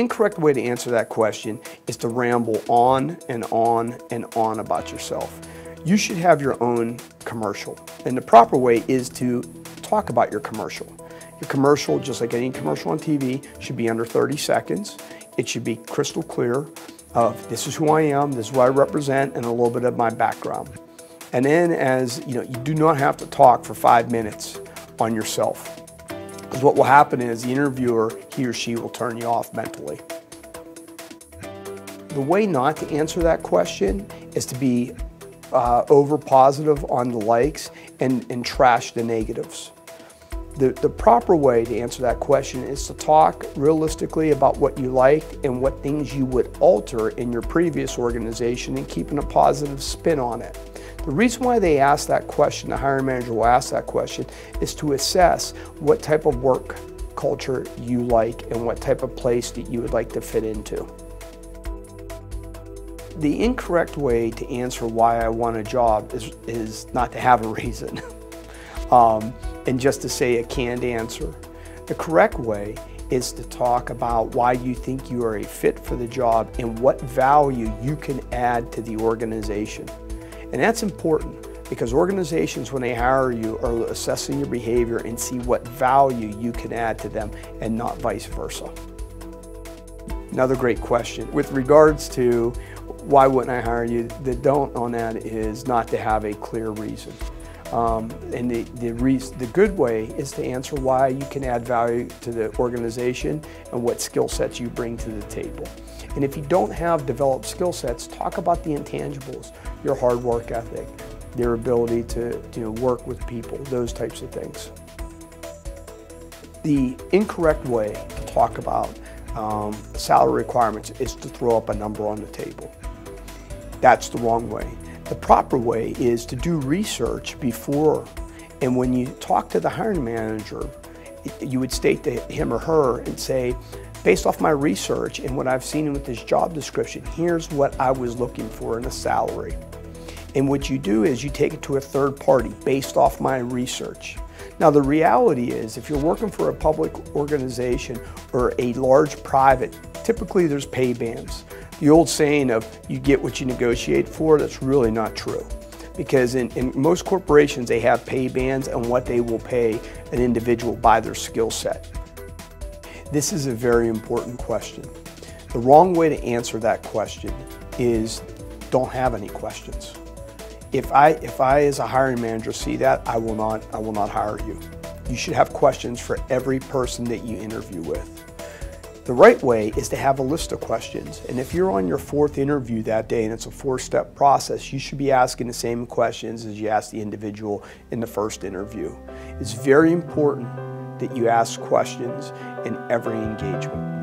incorrect way to answer that question is to ramble on and on and on about yourself. You should have your own commercial, and the proper way is to talk about your commercial. Your commercial, just like any commercial on TV, should be under 30 seconds. It should be crystal clear of this is who I am, this is what I represent, and a little bit of my background. And then you do not have to talk for 5 minutes on yourself. Because what will happen is the interviewer, he or she will turn you off mentally. The way not to answer that question is to be over positive on the likes and trash the negatives. The proper way to answer that question is to talk realistically about what you liked and what things you would alter in your previous organization and keeping a positive spin on it. The reason why they ask that question, the hiring manager will ask that question, is to assess what type of work culture you like and what type of place that you would like to fit into. The incorrect way to answer why I want a job is not to have a reason and just to say a canned answer. The correct way is to talk about why you think you are a fit for the job and what value you can add to the organization. And that's important because organizations, when they hire you, are assessing your behavior and see what value you can add to them and not vice versa. Another great question. With regards to why wouldn't I hire you, the don't on that is not to have a clear reason. And the good way is to answer why you can add value to the organization and what skill sets you bring to the table. And if you don't have developed skill sets, talk about the intangibles, your hard work ethic, their ability to work with people, those types of things. The incorrect way to talk about salary requirements is to throw up a number on the table. That's the wrong way. The proper way is to do research before, and when you talk to the hiring manager, you would state to him or her and say, based off my research and what I've seen with this job description, here's what I was looking for in a salary. And what you do is you take it to a third party based off my research. Now the reality is, if you're working for a public organization or a large private, typically there's pay bands. The old saying of you get what you negotiate for, that's really not true. Because in most corporations they have pay bands on what they will pay an individual by their skill set. This is a very important question. The wrong way to answer that question is don't have any questions. If I as a hiring manager see that, I will not hire you. You should have questions for every person that you interview with. The right way is to have a list of questions, and if you're on your 4th interview that day and it's a 4-step process, you should be asking the same questions as you asked the individual in the first interview. It's very important that you ask questions in every engagement.